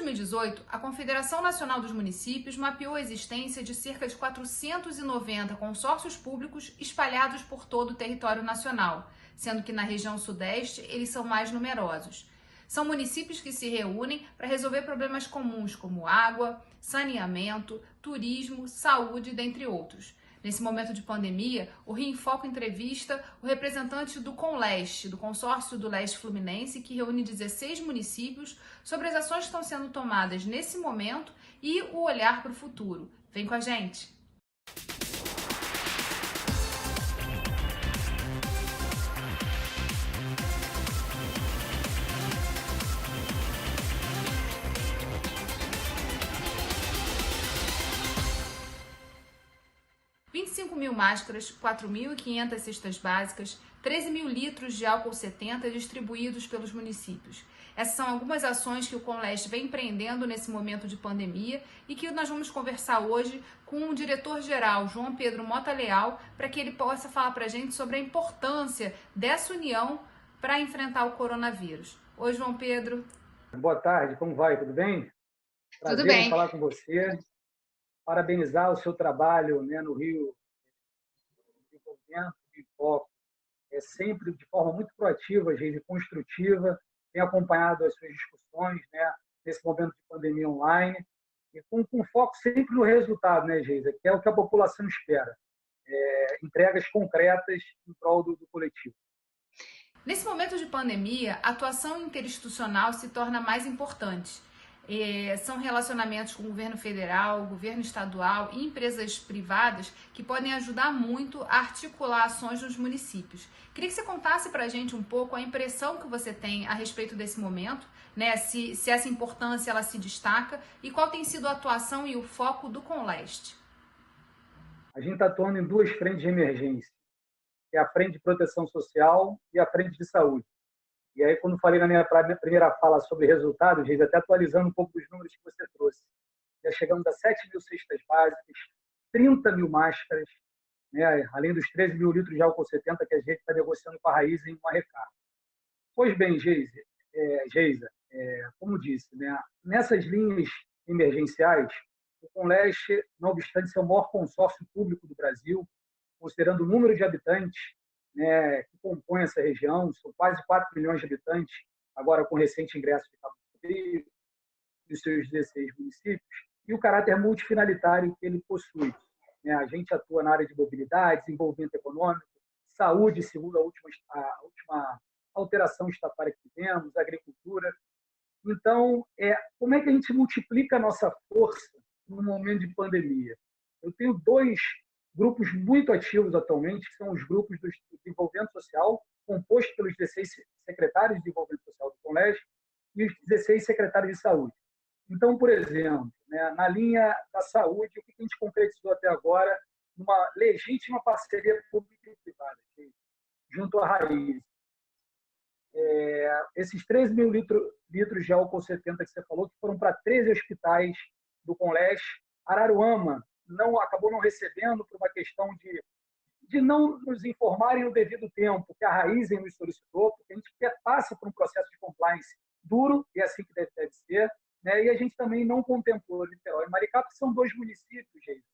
2018, a Confederação Nacional dos Municípios mapeou a existência de cerca de 490 consórcios públicos espalhados por todo o território nacional, sendo que na região sudeste eles são mais numerosos. São municípios que se reúnem para resolver problemas comuns como água, saneamento, turismo, saúde, dentre outros. Nesse momento de pandemia, o Rio em Foco entrevista o representante do Conleste, do Consórcio do Leste Fluminense, que reúne 16 municípios, sobre as ações que estão sendo tomadas nesse momento e o olhar para o futuro. Vem com a gente! 25 mil máscaras, 4.500 cestas básicas, 13 mil litros de álcool 70 distribuídos pelos municípios. Essas são algumas ações que o Conleste vem empreendendo nesse momento de pandemia e que nós vamos conversar hoje com o diretor-geral, João Pedro Mota Leal, para que ele possa falar para a gente sobre a importância dessa união para enfrentar o coronavírus. Oi, João Pedro. Boa tarde, como vai? Tudo bem? Tudo bem. Prazer em falar com você. Parabenizar o seu trabalho, né, no Rio Desenvolvimento de Foco. É sempre de forma muito proativa, Geisa, construtiva. Tem acompanhado as suas discussões, né, nesse momento de pandemia online, e com foco sempre no resultado, né, Geisa, que é o que a população espera. Entregas concretas em prol do coletivo. Nesse momento de pandemia, a atuação interinstitucional se torna mais importante. São relacionamentos com o governo federal, o governo estadual e empresas privadas que podem ajudar muito a articular ações nos municípios. Queria que você contasse para a gente um pouco a impressão que você tem a respeito desse momento, né? Se essa importância ela se destaca e qual tem sido a atuação e o foco do Conleste. A gente está atuando em duas frentes de emergência, que é a frente de proteção social e a frente de saúde. E aí, quando falei na minha primeira fala sobre resultados, Geisa, até atualizando um pouco dos números que você trouxe, já chegamos a 7 mil cestas básicas, 30 mil máscaras, né, além dos 13 mil litros de álcool 70 que a gente está negociando com a Raiz em uma recarga. Pois bem, Geisa, como disse, né, nessas linhas emergenciais, o Conleste, não obstante ser o maior consórcio público do Brasil, considerando o número de habitantes, né, que compõem essa região, são quase 4 milhões de habitantes, agora com recente ingresso de Cabo Frio, dos seus 16 municípios, e o caráter multifinalitário que ele possui. Né? A gente atua na área de mobilidade, desenvolvimento econômico, saúde, segundo a última alteração estatária que tivemos, agricultura. Então, como é que a gente multiplica a nossa força no momento de pandemia? Eu tenho dois grupos muito ativos atualmente, que são os grupos do desenvolvimento social, compostos pelos 16 secretários de desenvolvimento social do Conleste e os 16 secretários de saúde. Então, por exemplo, né, na linha da saúde, o que a gente concretizou até agora, uma legítima parceria pública e privada, junto à Raiz. Esses 13 mil litros de álcool 70 que você falou, que foram para 13 hospitais do Conleste. Araruama acabou não recebendo por uma questão de não nos informarem no devido tempo, que a Raiz nos solicitou, porque a gente passa por um processo de compliance duro, e é assim que deve ser, né? E a gente também não contemplou Niterói e Maricá, que são dois municípios, gente,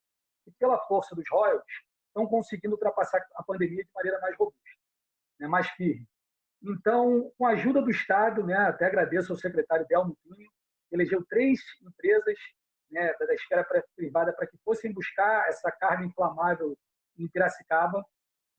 que pela força dos royalties estão conseguindo ultrapassar a pandemia de maneira mais robusta, né? Mais firme. Então, com a ajuda do Estado, né, até agradeço ao secretário Delmo Cunha, elegeu 3 empresas, né, da esfera privada para que fossem buscar essa carga inflamável em Piracicaba.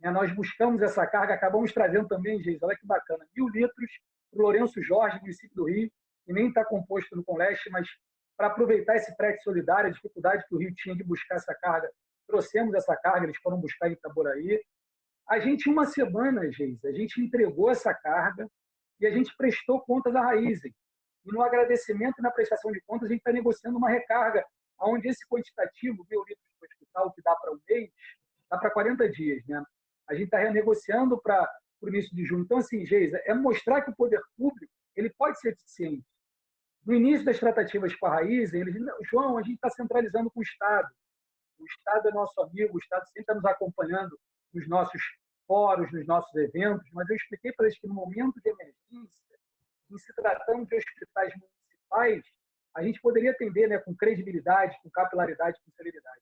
Nós buscamos essa carga, acabamos trazendo também, Geisa, olha que bacana, 1.000 litros para o Lourenço Jorge, município do Rio, que nem está composto no Conleste, mas para aproveitar esse frete solidário, a dificuldade que o Rio tinha de buscar essa carga, trouxemos essa carga, eles foram buscar em Itaboraí. A gente, uma semana, Geisa, a gente entregou essa carga e a gente prestou contas à Raiz. E no agradecimento e na prestação de contas, a gente está negociando uma recarga, onde esse quantitativo, 1.000 litros do hospital, que dá para um mês, dá para 40 dias. Né? A gente está renegociando para o início de junho. Então, assim, Geisa, é mostrar que o poder público ele pode ser eficiente. No início das tratativas com a Raiz, eles dizem, João, a gente está centralizando com o Estado. O Estado é nosso amigo, o Estado sempre está nos acompanhando nos nossos fóruns, nos nossos eventos, mas eu expliquei para eles que no momento de emergência, em se tratando de hospitais municipais, a gente poderia atender, né, com credibilidade, com capilaridade, com celeridade.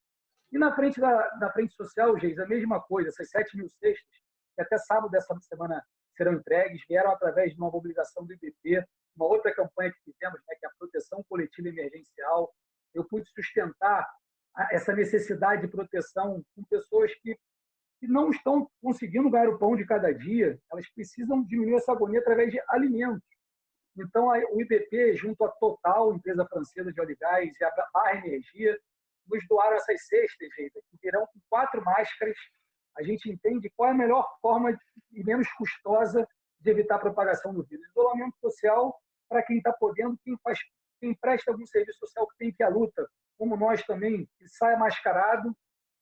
E na frente da frente social, Geis, a mesma coisa, essas 7.000 cestas, que até sábado dessa semana serão entregues, vieram através de uma mobilização do IBP, uma outra campanha que fizemos, né, que é a proteção coletiva emergencial. Eu pude sustentar essa necessidade de proteção com pessoas que não estão conseguindo ganhar o pão de cada dia, elas precisam diminuir essa agonia através de alimentos. Então, o IBP, junto à Total, empresa francesa de óleo e gás, e a Barra Energia, nos doaram essas cestas, gente, que virão com 4 máscaras. A gente entende qual é a melhor forma e menos custosa de evitar a propagação do vírus. Isolamento social para quem está podendo, quem presta algum serviço social que tem que ir à luta, como nós também, que saia mascarado,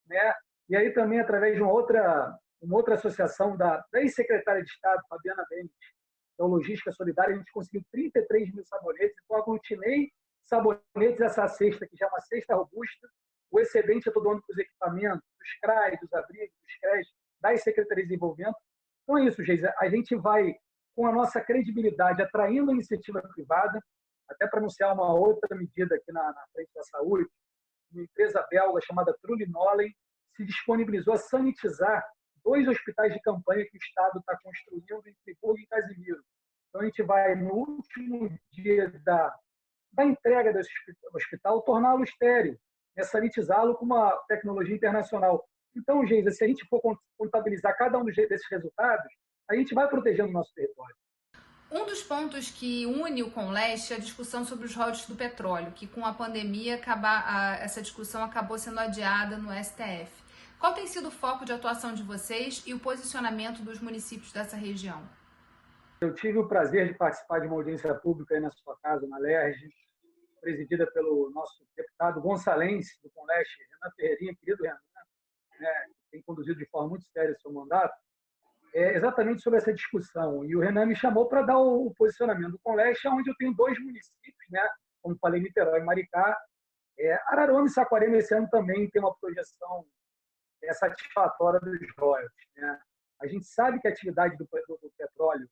né? E aí também, através de uma outra associação da ex-secretária de Estado, Fabiana Mendes, da Logística Solidária, a gente conseguiu 33.000 sabonetes. Então, aglutinei sabonetes essa cesta, que já é uma cesta robusta. O excedente eu estou dando para os equipamentos, dos CRAs, dos abrigos, dos CREs, das secretarias de desenvolvimento. Então é isso, Geisa. A gente vai, com a nossa credibilidade, atraindo a iniciativa privada, até para anunciar uma outra medida aqui na frente da saúde, uma empresa belga chamada Trulinollen se disponibilizou a sanitizar 2 hospitais de campanha que o Estado está construindo em Friburgo e Casimiro. Então, a gente vai, no último dia da entrega desse hospital, torná-lo estéril, né, sanitizá-lo com uma tecnologia internacional. Então, Geisa, se a gente for contabilizar cada um desses resultados, a gente vai protegendo o nosso território. Um dos pontos que une o Conleste é a discussão sobre os royalties do petróleo, que com a pandemia essa discussão acabou sendo adiada no STF. Qual tem sido o foco de atuação de vocês e o posicionamento dos municípios dessa região? Eu tive o prazer de participar de uma audiência pública aí na sua casa, na LERJ, presidida pelo nosso deputado gonçalense do Conleste, Renan Ferreirinha, querido Renan, né, que tem conduzido de forma muito séria o seu mandato, exatamente sobre essa discussão. E o Renan me chamou para dar o posicionamento do Conleste, onde eu tenho 2 municípios, né, como falei, Niterói e Maricá. Araruama e Saquarema esse ano também tem uma projeção satisfatória dos royalties, né? A gente sabe que a atividade do petróleo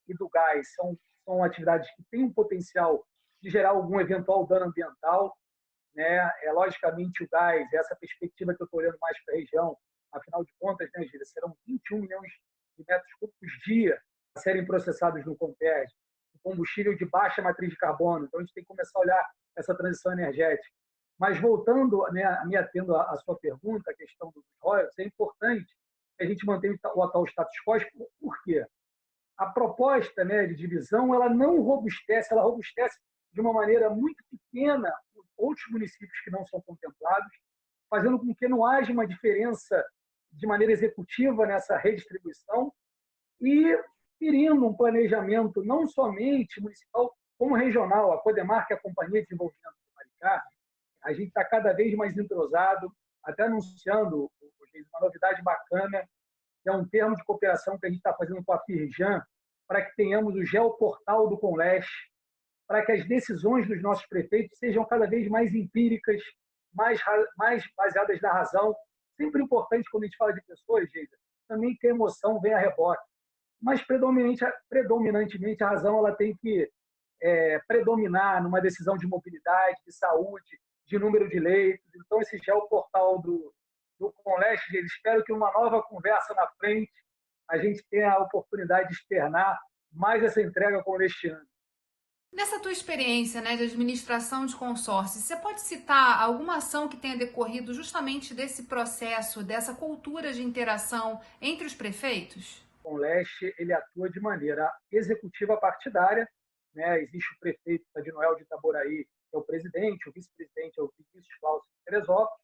e do gás são atividades que têm um potencial de gerar algum eventual dano ambiental, né? Logicamente, o gás, essa perspectiva que eu estou olhando mais para a região, afinal de contas, né, Gíria, serão 21 milhões de metros cúbicos dia a serem processados no Comped, combustível de baixa matriz de carbono. Então, a gente tem que começar a olhar essa transição energética. Mas, voltando, né, me atendo à sua pergunta, a questão dos royalties, é importante que a gente mantenha o atual status quo. Por quê? A proposta, né, de divisão, ela não robustece, ela robustece de uma maneira muito pequena outros municípios que não são contemplados, fazendo com que não haja uma diferença de maneira executiva nessa redistribuição e ferindo um planejamento não somente municipal, como regional. A Codemar, que é a Companhia de Desenvolvimento do Maricá, a gente está cada vez mais entrosado, até anunciando uma novidade bacana, que é um termo de cooperação que a gente está fazendo com a Firjan, para que tenhamos o geoportal do Conleste, para que as decisões dos nossos prefeitos sejam cada vez mais empíricas, mais baseadas na razão. Sempre importante, quando a gente fala de pessoas, Geisa, também que a emoção venha a rebote. Mas, predominantemente, a razão ela tem que predominar numa decisão de mobilidade, de saúde, de número de leitos. Então, esse geoportal do Conleste, Geisa, espero que numa nova conversa na frente a gente tenha a oportunidade de externar mais essa entrega conlestiana. Nessa tua experiência, né, de administração de consórcios, você pode citar alguma ação que tenha decorrido justamente desse processo, dessa cultura de interação entre os prefeitos? O Conleste, ele atua de maneira executiva partidária, né? Existe o prefeito de Noel de Itaboraí, que é o presidente, o vice-presidente é o Vinícius Claudio de Teresópolis,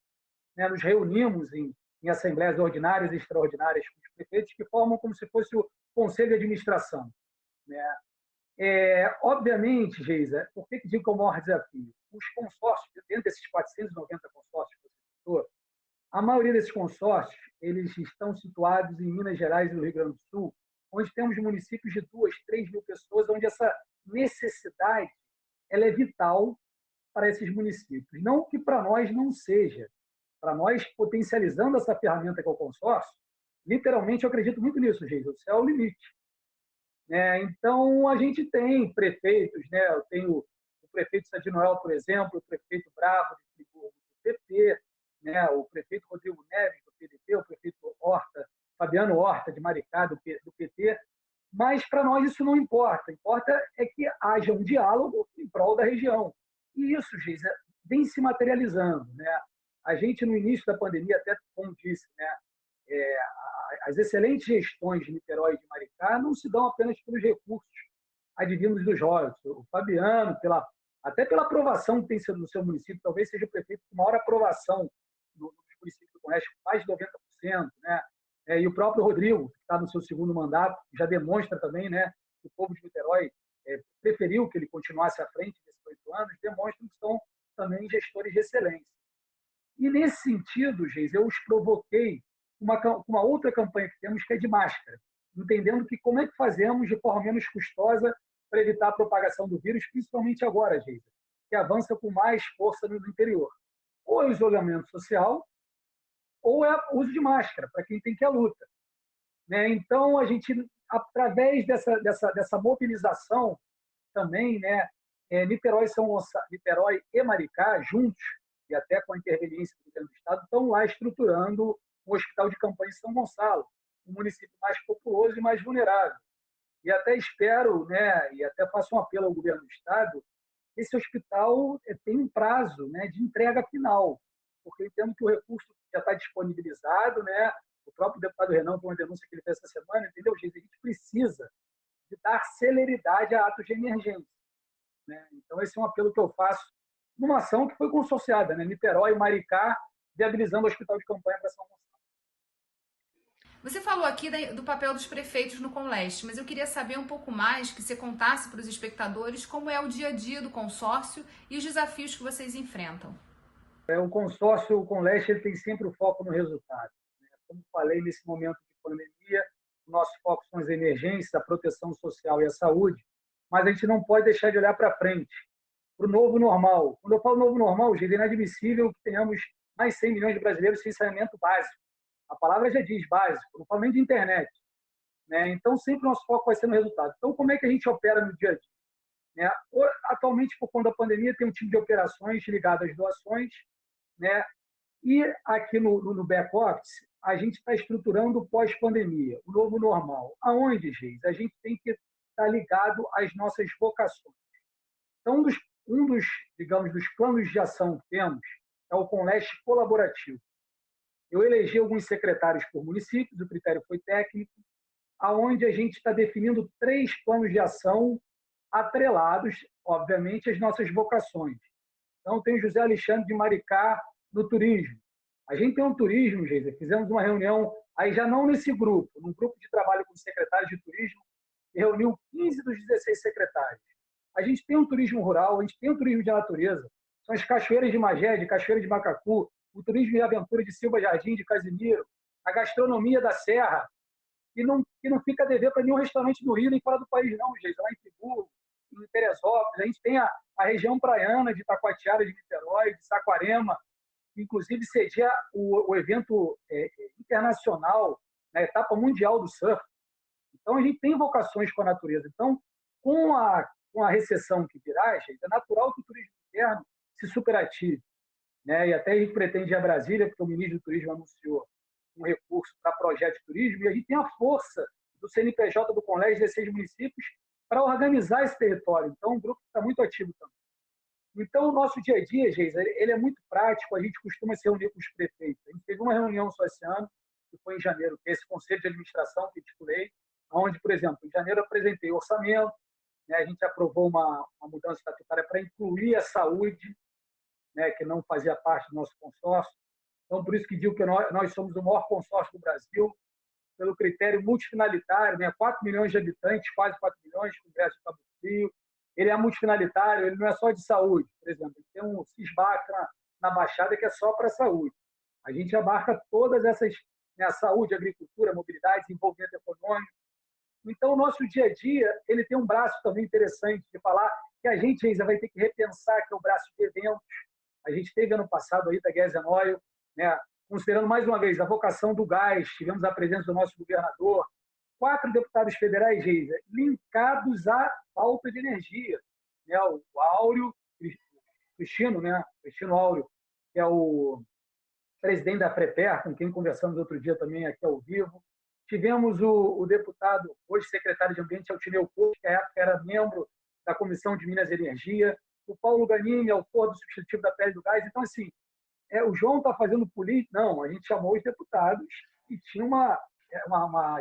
né? Nos reunimos em assembleias ordinárias e extraordinárias com os prefeitos, que formam como se fosse o conselho de administração, né? Obviamente, Geisa, por que digo que é o maior desafio? Os consórcios, dentro desses 490 consórcios que você citou, a maioria desses consórcios eles estão situados em Minas Gerais e no Rio Grande do Sul, onde temos municípios de 2, 3 mil pessoas, onde essa necessidade ela é vital para esses municípios. Não que para nós não seja. Para nós, potencializando essa ferramenta que é o consórcio, literalmente eu acredito muito nisso, Geisa, o céu é o limite. Então, a gente tem prefeitos, né? Eu tenho o prefeito Sadi Noel, por exemplo, o prefeito Bravo de Friburgo, do PP, né, o prefeito Rodrigo Neves, do PDT, o prefeito Fabiano Horta, de Maricá, do PT, mas para nós isso não importa. Importa é que haja um diálogo em prol da região. E isso, Geisa, vem se materializando. Né? A gente, no início da pandemia, até como disse, né, as excelentes gestões de Niterói e de Maricá não se dão apenas pelos recursos advindos dos royalties. O Fabiano, até pela aprovação que tem sido no seu município, talvez seja o prefeito com maior aprovação nos municípios do Coneste, mais de 90%, né? E o próprio Rodrigo, que está no seu segundo mandato, já demonstra também, né, que o povo de Niterói preferiu que ele continuasse à frente desses 8 anos, demonstram que são também gestores de excelência. E, nesse sentido, Geis, eu os provoquei uma outra campanha que temos, que é de máscara, entendendo que como é que fazemos de forma menos custosa para evitar a propagação do vírus, principalmente agora, Geis, que avança com mais força no interior. Ou é o isolamento social, ou é o uso de máscara, para quem tem que ir à luta. Né? Então, a gente, através dessa mobilização também, né, Niterói e Maricá, juntos, e até com a interveniência do governo do Estado, estão lá estruturando um hospital de campanha em São Gonçalo, um município mais populoso e mais vulnerável. E até espero, né, e até faço um apelo ao governo do Estado, esse hospital tem um prazo, né, de entrega final, porque eu entendo que o recurso já está disponibilizado, né? O próprio deputado Renan, com uma denúncia que ele fez essa semana, entendeu, gente? A gente precisa de dar celeridade a atos de emergência. Né? Então, esse é um apelo que eu faço numa ação que foi consorciada, né? Niterói e Maricá, viabilizando o hospital de campanha para São Gonçalo. Você falou aqui do papel dos prefeitos no Conleste, mas eu queria saber um pouco mais, que você contasse para os espectadores como é o dia a dia do consórcio e os desafios que vocês enfrentam. O consórcio, o Conleste, ele tem sempre o foco no resultado. Né? Como falei, nesse momento de pandemia, o nosso foco são as emergências, a proteção social e a saúde, mas a gente não pode deixar de olhar para frente, para o novo normal. Quando eu falo novo normal, gente, é inadmissível que tenhamos mais 100 milhões de brasileiros sem saneamento básico. A palavra já diz básico, não falo nem de internet. Né? Então, sempre o nosso foco vai ser no resultado. Então, como é que a gente opera no dia a dia? Né? Atualmente, por conta da pandemia, tem um time de operações ligado às doações, né? E aqui no back-office, a gente está estruturando o pós-pandemia, o novo normal. Aonde, Geis? A gente tem que estar ligado às nossas vocações. Então, digamos, dos planos de ação que temos é o Conleste colaborativo. Eu elegi alguns secretários por municípios, o critério foi técnico, aonde a gente está definindo 3 planos de ação atrelados, obviamente, às nossas vocações. Então, tem o José Alexandre de Maricá no turismo. A gente tem um turismo, Geisa, fizemos uma reunião, aí já não nesse grupo, num grupo de trabalho com secretários de turismo, que reuniu 15 dos 16 secretários. A gente tem um turismo rural, a gente tem um turismo de natureza, são as cachoeiras de Magé, de Cachoeira de Macacu, o turismo de aventura de Silva Jardim, de Casimiro, a gastronomia da Serra, que não fica a dever para nenhum restaurante do Rio nem fora do país, não, Geisa, lá em Friburgo, em Teresópolis, a gente tem a região praiana de Taquatiara, de Niterói, de Saquarema, que inclusive cedia o evento internacional, na etapa mundial do surf. Então, a gente tem vocações com a natureza. Então, com a recessão que virá, é natural que o turismo interno se superative. Né? E até a gente pretende ir a Brasília, porque o ministro do Turismo anunciou um recurso para projeto de turismo, e a gente tem a força do CNPJ do Conleste, 16 municípios, para organizar esse território. Então, um grupo que está muito ativo também. Então, o nosso dia a dia, Geisa, ele é muito prático, a gente costuma se reunir com os prefeitos. A gente teve uma reunião só esse ano, que foi em janeiro, que é esse conselho de administração que articulei, onde, por exemplo, em janeiro eu apresentei o orçamento, né, a gente aprovou uma mudança estatutária para incluir a saúde, né, que não fazia parte do nosso consórcio. Então, por isso que digo que nós somos o maior consórcio do Brasil, pelo critério multifinalitário, né, 4 milhões de habitantes, quase 4 milhões, Congresso de Cabo Frio. Ele é multifinalitário, ele não é só de saúde. Por exemplo, tem um CISBAC na Baixada que é só para saúde. A gente abarca todas essas, né, saúde, agricultura, mobilidade, desenvolvimento econômico. Então, o nosso dia a dia ele tem um braço também interessante de falar que a gente ainda vai ter que repensar, que é o braço de eventos. A gente teve ano passado aí da Guedes Noel, né, considerando mais uma vez a vocação do gás, tivemos a presença do nosso governador, 4 deputados federais, Geisa, linkados à falta de energia. Né? O Áureo, Cristino, né? Cristino Áureo, que é o presidente da FREPER, com quem conversamos outro dia também aqui ao vivo. Tivemos o deputado, hoje secretário de Ambiente, Altineu Couto, que à época era membro da Comissão de Minas e Energia, o Paulo Ganini, autor do substitutivo da pele do gás. Então, assim, o João está fazendo política? Não, a gente chamou os deputados e tinha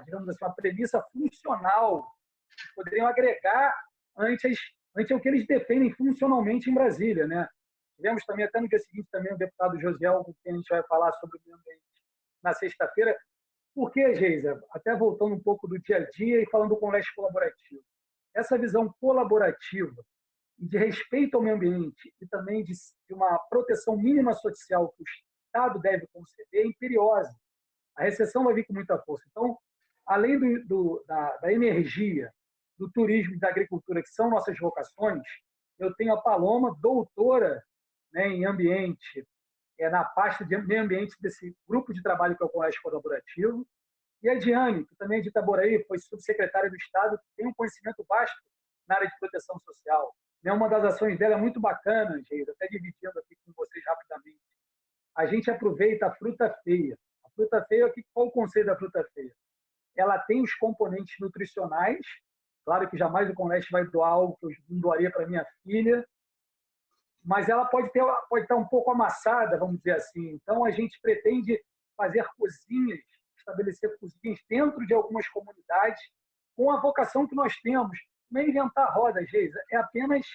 digamos assim, uma premissa funcional, que poderiam agregar ante o que eles defendem funcionalmente em Brasília, né? Tivemos também, até no dia seguinte, também o deputado Josiel, com quem a gente vai falar sobre o meio ambiente na sexta-feira. Por que, Geisa? Até voltando um pouco do dia a dia e falando do Colégio Colaborativo. Essa visão colaborativa e de respeito ao meio ambiente e também de uma proteção mínima social que o Estado deve conceder é imperiosa. A recessão vai vir com muita força. Então, além da energia, do turismo e da agricultura, que são nossas vocações, eu tenho a Paloma, doutora, né, em ambiente, na pasta de meio ambiente desse grupo de trabalho que é o Colégio Colaborativo, e a Diane, que também é de Itaboraí, foi subsecretária do Estado, que tem um conhecimento vasto na área de proteção social. Uma das ações dela é muito bacana, gente, até dividindo aqui com vocês rapidamente. A gente aproveita a fruta feia. A fruta feia, qual o conceito da fruta feia? Ela tem os componentes nutricionais, claro que jamais o Conleste vai doar algo que eu não doaria para minha filha, mas ela pode estar um pouco amassada, vamos dizer assim. Então, a gente pretende fazer cozinhas, estabelecer cozinhas dentro de algumas comunidades com a vocação que nós temos. Não é inventar roda, Geisa, é apenas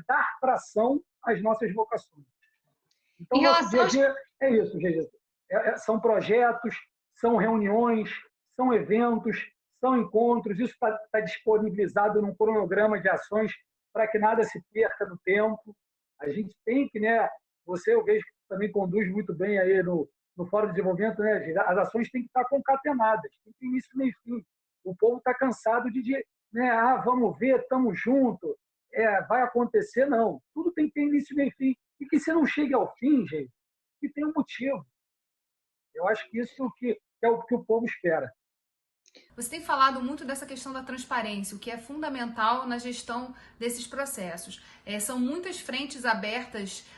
dar tração às nossas vocações. Então, nosso dia a dia é isso, Geisa. São projetos, são reuniões, são eventos, são encontros. Isso está disponibilizado num cronograma de ações para que nada se perca no tempo. A gente tem que, né? Você, eu vejo que também conduz muito bem aí no Fórum de Desenvolvimento, né? As ações têm que estar concatenadas, tem que ter início, meio e fim. O povo está cansado de né? Vamos ver, estamos juntos, vai acontecer, não. Tudo tem que ter início, meio e fim. E que se não chegue ao fim, gente, que tem um motivo. Eu acho que isso que é o que o povo espera. Você tem falado muito dessa questão da transparência, o que é fundamental na gestão desses processos. São muitas frentes abertas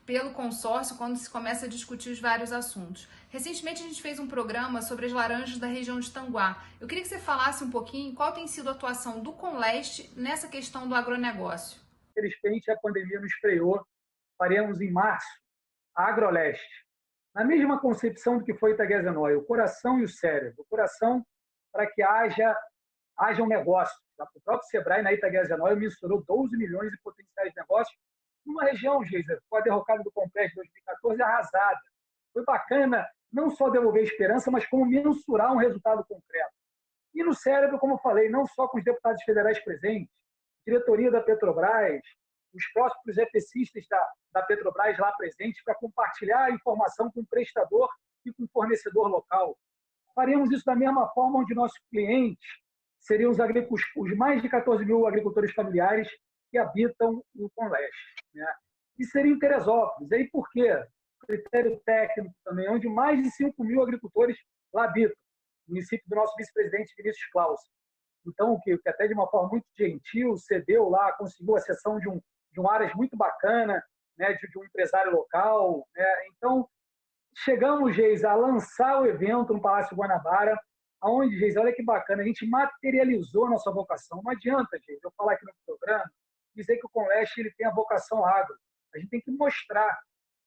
pelo consórcio quando se começa a discutir os vários assuntos. Recentemente a gente fez um programa sobre as laranjas da região de Tanguá. Eu queria que você falasse um pouquinho qual tem sido a atuação do Conleste nessa questão do agronegócio. Felizmente a pandemia nos freou, faremos em março a Agroleste. Na mesma concepção do que foi Itaguazenói, o coração e o cérebro. O coração para que haja um negócio. O próprio Sebrae, na Itaguazenói, mensurou 12 milhões de potenciais negócios numa região, Geisa, com a derrocada do Complexo de 2014 arrasada. Foi bacana não só devolver esperança, mas como mensurar um resultado concreto. E no cérebro, como eu falei, não só com os deputados federais presentes, diretoria da Petrobras, os próprios EPCistas da Petrobras lá presentes para compartilhar a informação com o prestador e com o fornecedor local. Faremos isso da mesma forma onde nossos clientes seriam os mais de 14 mil agricultores familiares que habitam o Conleste, né? E seria em Teresópolis. Aí por quê? Critério técnico também, onde mais de 5 mil agricultores lá habitam, município do nosso vice-presidente Vinícius Claus. Então, que até de uma forma muito gentil, cedeu lá, conseguiu a cessão de um áreas muito bacana, né, de um empresário local, né? Então, chegamos, Geisa, a lançar o evento no Palácio Guanabara, onde, Geisa, olha que bacana, a gente materializou a nossa vocação. Não adianta, Geisa, eu falar aqui no programa, dizer que o Conleste ele tem a vocação agro. A gente tem que mostrar.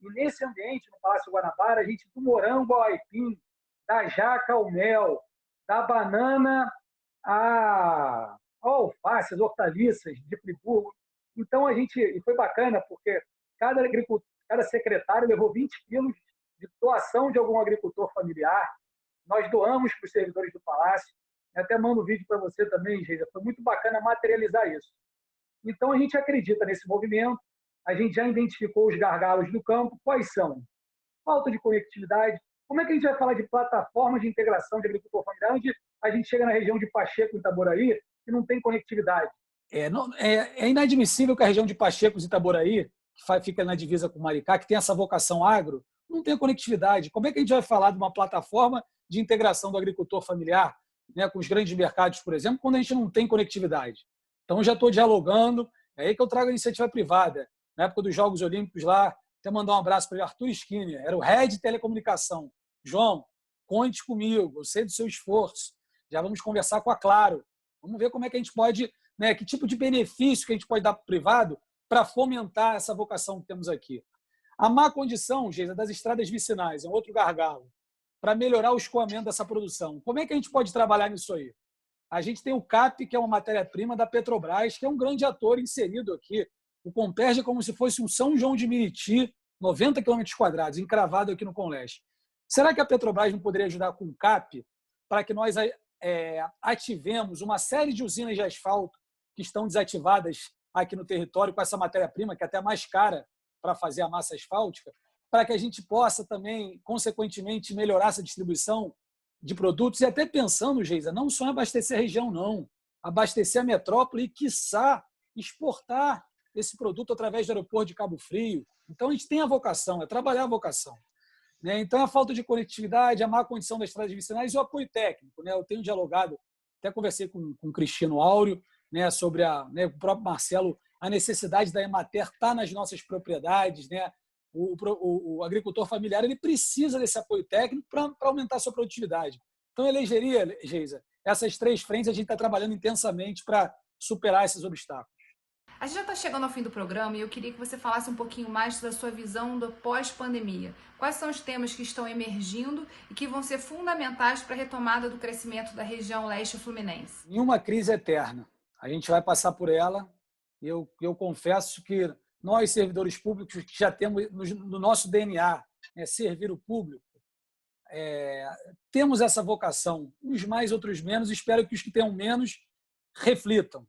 E nesse ambiente, no Palácio Guanabara, a gente do morango ao aipim, da jaca ao mel, da banana ao alface, as hortaliças de Friburgo. Então, e foi bacana, porque cada secretário levou 20 quilos de doação de algum agricultor familiar. Nós doamos para os servidores do Palácio. Eu até mando um vídeo para você também, Geisa. Foi muito bacana materializar isso. Então, a gente acredita nesse movimento. A gente já identificou os gargalos do campo. Quais são? Falta de conectividade. Como é que a gente vai falar de plataforma de integração de agricultor familiar, onde a gente chega na região de Pacheco, em Itaboraí, e não tem conectividade? É inadmissível que a região de Pachecos e Itaboraí, que fica na divisa com Maricá, que tem essa vocação agro, não tenha conectividade. Como é que a gente vai falar de uma plataforma de integração do agricultor familiar, né, com os grandes mercados, por exemplo, quando a gente não tem conectividade? Então, já estou dialogando, é aí que eu trago a iniciativa privada. na época dos Jogos Olímpicos lá, até mandar um abraço para o Arthur Skinner, era o head de telecomunicação. João, conte comigo, eu sei do seu esforço, já vamos conversar com a Claro, vamos ver como é que a gente pode, né, que tipo de benefício que a gente pode dar para o privado para fomentar essa vocação que temos aqui. A má condição, Geisa, das estradas vicinais é um outro gargalo para melhorar o escoamento dessa produção. Como é que a gente pode trabalhar nisso aí? A gente tem o CAP, que é uma matéria-prima da Petrobras, que é um grande ator inserido aqui. O Comperj é como se fosse um São João de Meriti, 90 km², encravado aqui no Conleste. Será que a Petrobras não poderia ajudar com o CAP para que nós ativemos uma série de usinas de asfalto que estão desativadas aqui no território com essa matéria-prima, que é até mais cara para fazer a massa asfáltica, para que a gente possa também, consequentemente, melhorar essa distribuição de produtos e até pensando, Geisa, não só em abastecer a região, não. Abastecer a metrópole e, quiçá, exportar esse produto através do aeroporto de Cabo Frio. Então, a gente tem a vocação, é trabalhar a vocação. Então, a falta de conectividade, a má condição das estradas vicinais e o apoio técnico. Eu tenho dialogado, até conversei com o Cristino Áureo, sobre o próprio Marcelo, a necessidade da Emater estar nas nossas propriedades. O agricultor familiar ele precisa desse apoio técnico para aumentar a sua produtividade. Então, elegeria, Geisa, essas 3 frentes a gente está trabalhando intensamente para superar esses obstáculos. A gente já está chegando ao fim do programa e eu queria que você falasse um pouquinho mais da sua visão do pós-pandemia. Quais são os temas que estão emergindo e que vão ser fundamentais para a retomada do crescimento da região leste fluminense? Nenhuma crise eterna. A gente vai passar por ela. Eu confesso que nós, servidores públicos, que já temos no nosso DNA servir o público, temos essa vocação. Uns mais, outros menos. Espero que os que tenham menos reflitam.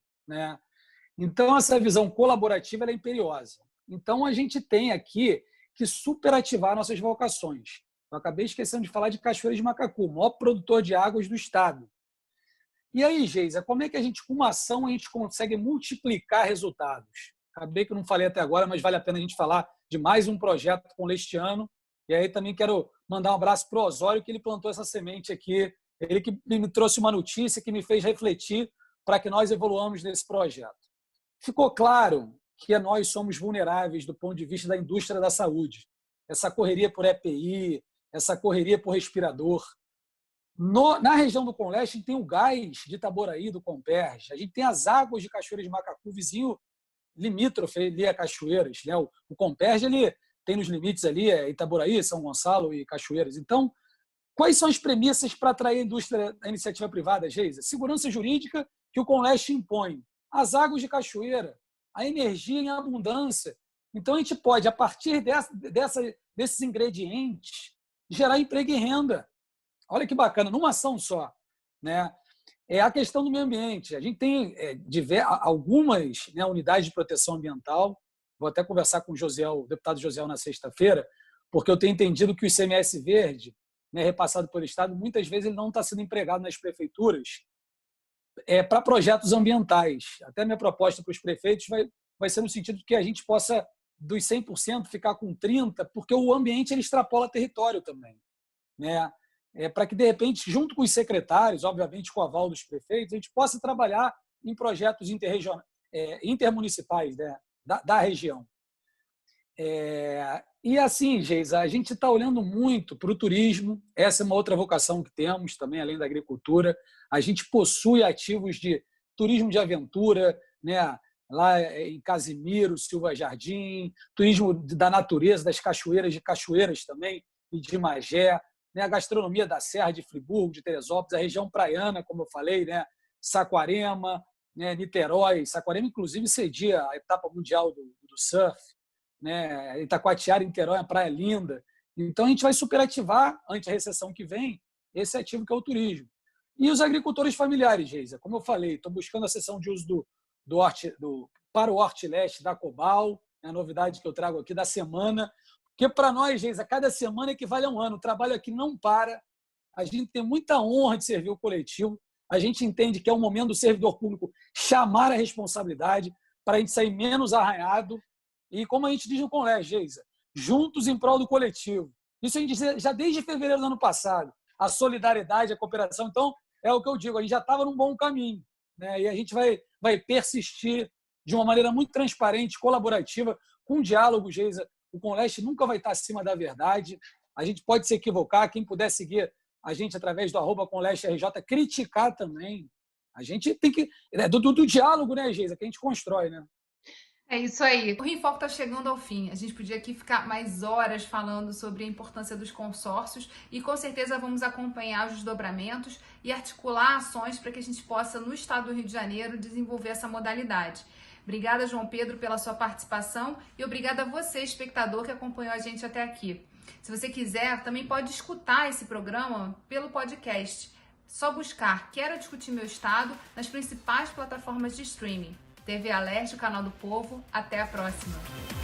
Então, essa visão colaborativa ela é imperiosa. Então, a gente tem aqui que superativar nossas vocações. Eu acabei esquecendo de falar de Cachoeira de Macacu, o maior produtor de águas do estado. E aí, Geisa, como é que com uma ação, a gente consegue multiplicar resultados? Acabei que eu não falei até agora, mas vale a pena a gente falar de mais um projeto com Lestiano. E aí também quero mandar um abraço para o Osório, que ele plantou essa semente aqui. Ele que me trouxe uma notícia que me fez refletir para que nós evoluamos nesse projeto. Ficou claro que nós somos vulneráveis do ponto de vista da indústria da saúde. Essa correria por EPI, essa correria por respirador. Na região do Conleste, a gente tem o gás de Itaboraí, do Comperj. A gente tem as águas de Cachoeira de Macacu, vizinho limítrofe ali a Cachoeiras. O Comperj ele tem nos limites ali Itaboraí, São Gonçalo e Cachoeiras. Então, quais são as premissas para atrair a indústria da iniciativa privada, Geisa? Segurança jurídica que o Conleste impõe. As águas de Cachoeira, a energia em abundância. Então, a gente pode, a partir desses ingredientes, gerar emprego e renda. Olha que bacana, numa ação só. É a questão do meio ambiente. A gente tem algumas unidades de proteção ambiental. Vou até conversar com o deputado Josiel na sexta-feira, porque eu tenho entendido que o ICMS verde, repassado pelo Estado, muitas vezes ele não está sendo empregado nas prefeituras para projetos ambientais. Até a minha proposta para os prefeitos vai ser no sentido de que a gente possa, dos 100%, ficar com 30%, porque o ambiente ele extrapola território também. Para que, de repente, junto com os secretários, obviamente com o aval dos prefeitos, a gente possa trabalhar em projetos intermunicipais da região. E assim, Geisa, a gente está olhando muito para o turismo. Essa é uma outra vocação que temos também, além da agricultura. A gente possui ativos de turismo de aventura, lá em Casimiro, Silva Jardim, turismo da natureza, das cachoeiras, de Cachoeiras também, e de Magé, a gastronomia da Serra de Friburgo, de Teresópolis, a região praiana, como eu falei, Saquarema, Niterói. Saquarema, inclusive, cedia a etapa mundial do surf. Itacoatiara, Niterói, uma praia linda. Então, a gente vai superativar, ante a recessão que vem, esse ativo que é o turismo. E os agricultores familiares, Geisa, como eu falei, estou buscando a cessão de uso para o Hortileste da Cobal, a novidade que eu trago aqui da semana, porque para nós, Geisa, cada semana equivale a um ano. O trabalho aqui não para, a gente tem muita honra de servir o coletivo, a gente entende que é o momento do servidor público chamar a responsabilidade para a gente sair menos arranhado e, como a gente diz no Conleste, Geisa, juntos em prol do coletivo. Isso a gente diz já desde fevereiro do ano passado, a solidariedade, a cooperação. Então, é o que eu digo, a gente já estava num bom caminho, e a gente vai persistir de uma maneira muito transparente, colaborativa, com diálogo, Geisa. O Conleste nunca vai estar acima da verdade. A gente pode se equivocar. Quem puder seguir a gente através do @ConlesteRJ, criticar também. A gente tem que... do diálogo, né, Geisa, que a gente constrói, né? É isso aí. O Rio em Foco está chegando ao fim. A gente podia aqui ficar mais horas falando sobre a importância dos consórcios e com certeza vamos acompanhar os desdobramentos e articular ações para que a gente possa, no estado do Rio de Janeiro, desenvolver essa modalidade. Obrigada, João Pedro, pela sua participação e obrigada a você, espectador, que acompanhou a gente até aqui. Se você quiser, também pode escutar esse programa pelo podcast. Só buscar Quero Discutir Meu Estado nas principais plataformas de streaming. TV Alerte, o canal do Povo. Até a próxima!